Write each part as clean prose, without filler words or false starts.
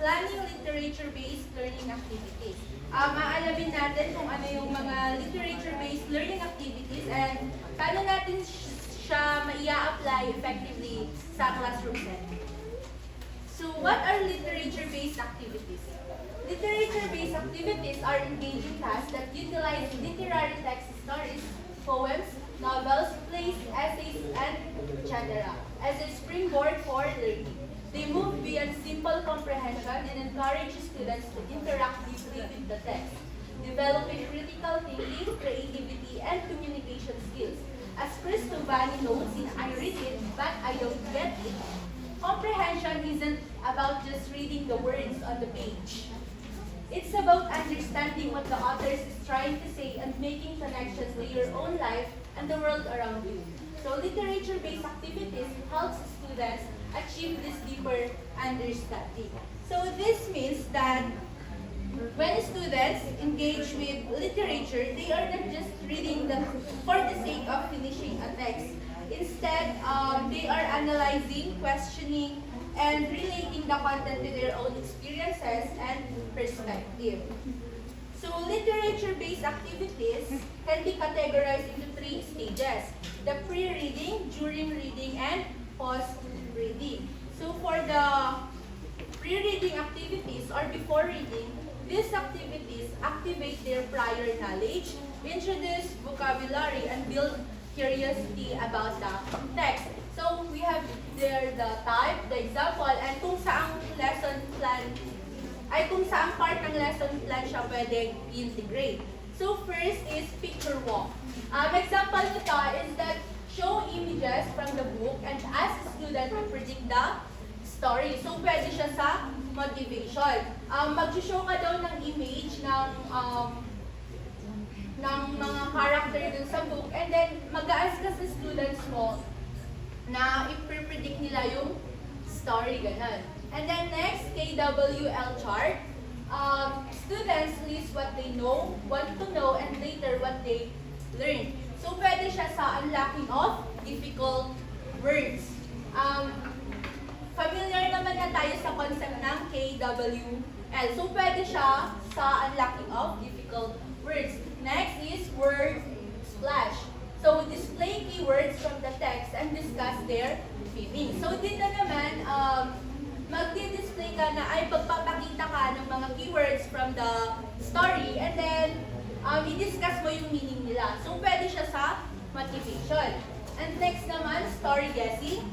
planning literature-based learning activities. Maalamin natin kung ano yung mga literature-based learning activities and paano natin siya maia-apply effectively sa classroom setting. So, what are literature-based activities? Literature-based activities are engaging tasks that utilize literary text stories, poems, novels, plays, essays, and etc. as a springboard for learning. They move beyond simple comprehension and encourage students to interact deeply with the text, developing critical thinking, creativity, and communication skills. As Chris Tuvani notes in I Read It, But I Don't Get It, comprehension isn't about just reading the words on the page. It's about understanding what the author is trying to say and making connections with your own life and the world around you. So literature-based activities helps students achieve this deeper understanding. So this means that when students engage with literature, they are not just reading for the sake of finishing a text. Instead, they are analyzing, questioning, and relating the content to their own experiences and perspective. So literature-based activities can be categorized into 3 stages: the pre-reading, during reading, and post-reading. So for the pre-reading activities or before reading, these activities activate their prior knowledge, introduce vocabulary, and build curiosity about the text. So we have there the type, the example, and kung saang lesson plan ay kung saang part ng lesson plan siya pwedeng integrate. So first is picture walk. Example nito is that show images from the book and ask the student to predict the story. So pwede siya sa motivation. Mag-show ka daw ng image ng mga character dun sa book and then mag-ask ka sa students mo na i-predict nila yung story, ganun. And then next, KWL chart. Students list what they know, want to know, and later what they learn. So, pwede siya sa unlocking of difficult words. Familiar naman na tayo sa concept ng KWL. So, pwede siya sa unlocking of difficult words. Next is word splash. So, display keywords from the text and discuss their meaning. So, dito naman, magdi-display ka na ay pagpapakita ka ng mga keywords from the story and then i-discuss mo yung meaning nila. So, pwede siya sa motivation. And next naman, story guessing.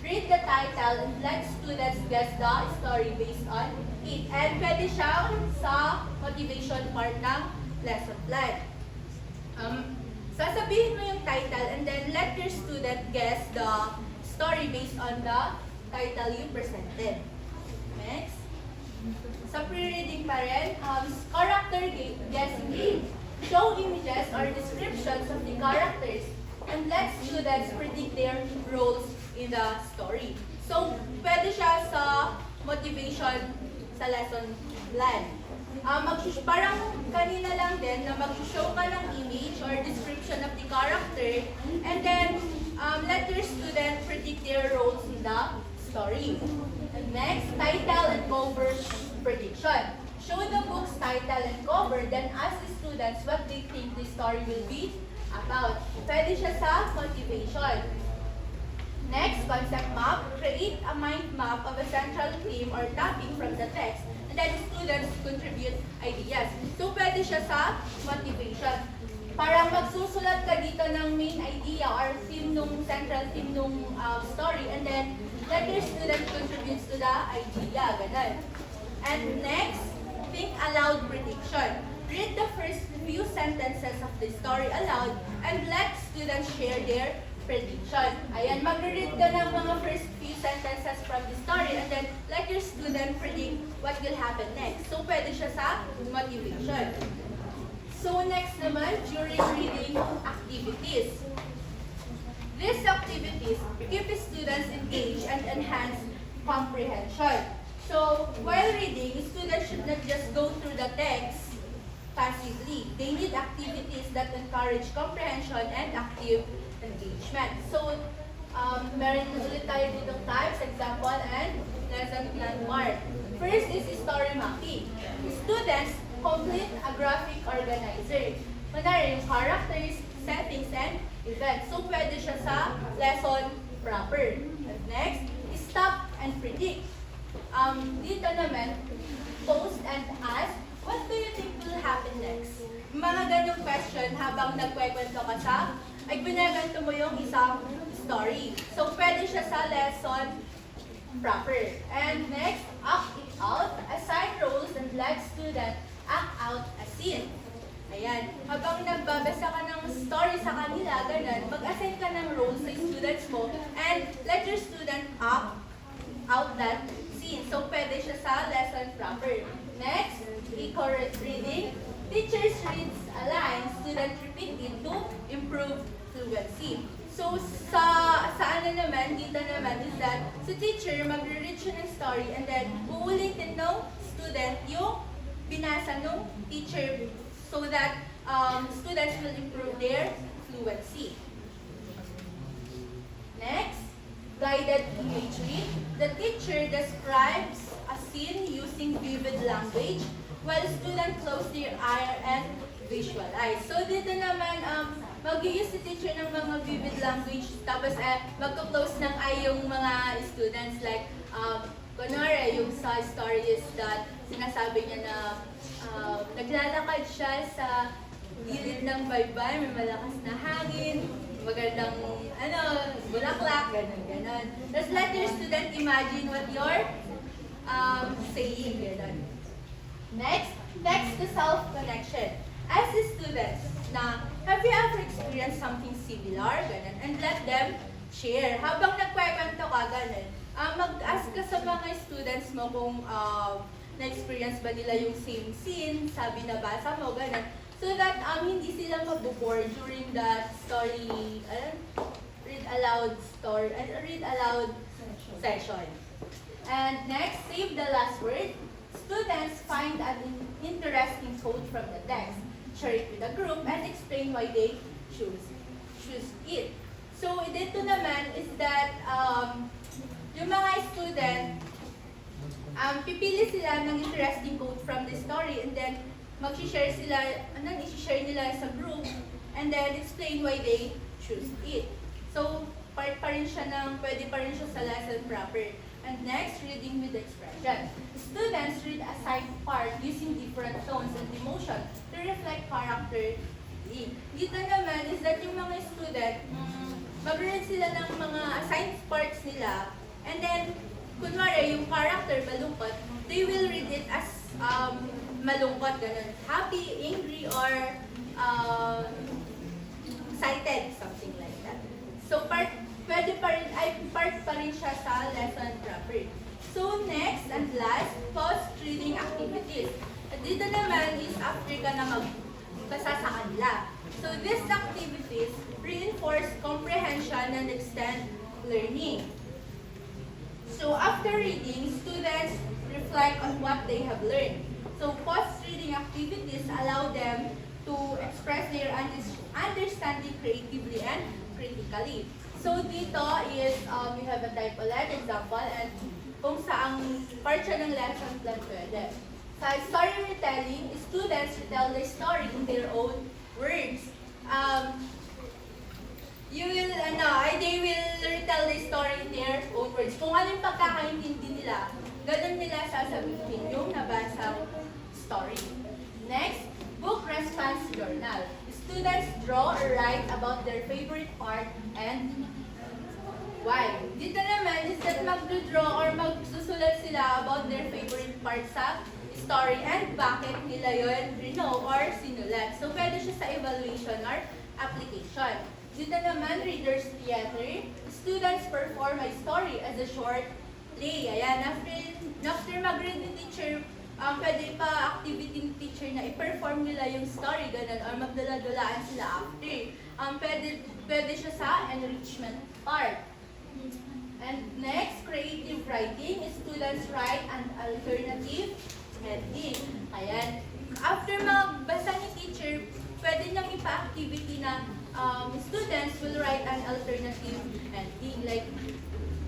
Read the title and let students guess the story based on it. And pwede siya sa motivation part ng lesson plan. Sasabihin mo yung title and then let your student guess the story based on the title you presented. Next. Sa pre-reading pa rin, character guessing game. Show images or descriptions of the characters and let students predict their roles in the story. So, pwede siya sa motivation sa lesson plan. Parang kanina lang din na mag-show ka ng image or description of the character and then let your student predict their roles in the story. And next, title and cover prediction. Show the book's title and cover, then ask the students what they think the story will be about. Pwede siya sa motivation. Next, concept map. Create a mind map of a central theme or topic from the text, and then students contribute ideas. So, pwede siya sa motivation. Parang magsusulat ka dito ng main idea or theme nung central theme nung story, and then let your student contributes to the idea. Ganun. And next, think aloud prediction. Read the first few sentences of the story aloud and let students share their prediction. Ayan, mag-read ka ng mga first few sentences from the story and then let your student predict what will happen next. So, pwede siya sa motivation. So, next naman, during reading activities. These activities keep students engaged and enhance comprehension. So, while reading, students should not just go through the text passively. They need activities that encourage comprehension and active engagement. So, Meron ulit tayo ditong types, example, and lesson plan part. First is story mapping. Students complete a graphic organizer. Kunwari, yung characters, settings, and events. So, pwede siya sa lesson proper. And next, stop and predict. Dito naman, post and ask, what do you think will happen next? Mga ganyung question habang nagkwekwento ka ay binaganto mo yung isang story. So, pwede siya sa lesson proper. And next, act it out. Assign roles and let student act out a scene. Ayan. Habang nagbabasa ka ng story sa kanila, ganun, mag-assign ka ng roles sa students mo and let your student act out that scene. So, pwede siya sa lesson proper. Next, echo reading. Teachers reads a line, student repeat it to improve fluency. So, sa ano naman, dito naman is that sa teacher, magre-read siya ng story and then uulitin ng student yung binasa ng teacher so that students will improve their fluency. Next, guided imagery. The teacher describes a scene using vivid language while students close their eye and visualize. So dito naman, mag-use si teacher ng mga vivid language tapos magka-close ng eye yung mga students like, kunwari, yung sa story is that sinasabi niya na naglalakad siya sa gilid ng baybay, may malakas na hangin, magandang bulaklak, ganun. Tapos let your student imagine what you're saying, ganun. Next, text to self-connection. Ask the students na, have you ever experienced something similar? Ganun. And let them share. Habang nagkwekwento ka, ganun, mag-ask ka sa mga students mo kung na-experience ba nila yung same scene, sabi na basa mo, ganun. So that hindi sila mabubore during that story, read aloud session. And next, save the last word. Students find an interesting quote from the text, share it with the group, and explain why they choose it. So, dito naman is that yung mga student, pipili sila ng interesting quote from the story and then mag-share sila, i-share nila sa group and then explain why they choose it. So, pwede pa rin siya sa lesson proper. And next, reading with expression. Students read a side part using different tones and emotion to reflect character. Dito naman is that yung mga student, mag-read sila ng mga assigned parts nila and then, kunwari, yung character malungkot, they will read it as malungkot, ganun. Happy, angry, or excited, something like that. So, part pa rin siya sa lesson proper. So, next and last, post-reading activities. At dito naman is after ka na magbasa sa kanila. So, these activities reinforce comprehension and extend learning. So, after reading, students reflect on what they have learned. So, post-reading activities allow them to express their understanding creatively and critically. So, dito is, we have a type ulit, example, and kung saang part siya ng lesson plan pwede. Sa story retelling, students retell the story in their own words. They will retell the story in their own words. Kung ano yung pagkakaintindi nila, ganun nila sasabihin yung nabasang story. Next, book response journal. Students draw or write about their favorite part and why. Dito naman is that mag-draw or magsusulat sila about their favorite part sa story and bakit nila yun or sinulat. So, pwede siya sa evaluation or application. Dito naman, reader's theater. Students perform a story as a short play. Ayan, after mag-read ni teacher, pwede pa activity ng teacher na i-perform nila yung story, ganun, or magdala-dulaan sila after. Pwede siya sa enrichment part. And next, creative writing. Students write an alternative heading. Ayan. After magbasa ni teacher, pwede niyang ipa-activity na students will write an alternative alternative ending. Like,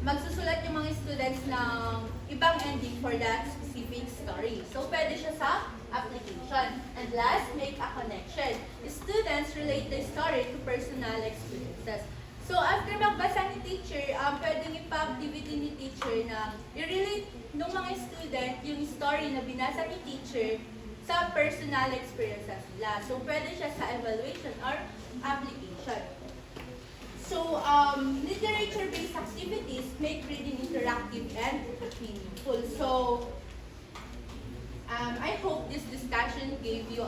magsusulat yung mga students ng ibang ending for that specific story. So, pwede siya sa application. And last, make a connection. Students relate the story to personal experiences. So, after magbasa ni teacher, pwedeng ipa-activity ni teacher na i-relate ng mga student yung story na binasa ni teacher sa personal experiences nila. So, pwede siya sa evaluation or application. So, literature-based activities make reading interactive and meaningful. So, I hope this discussion gave you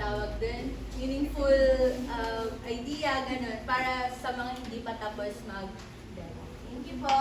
tawag din, meaningful idea, ganun, para sa mga hindi pa tapos mag-demo. Thank you po.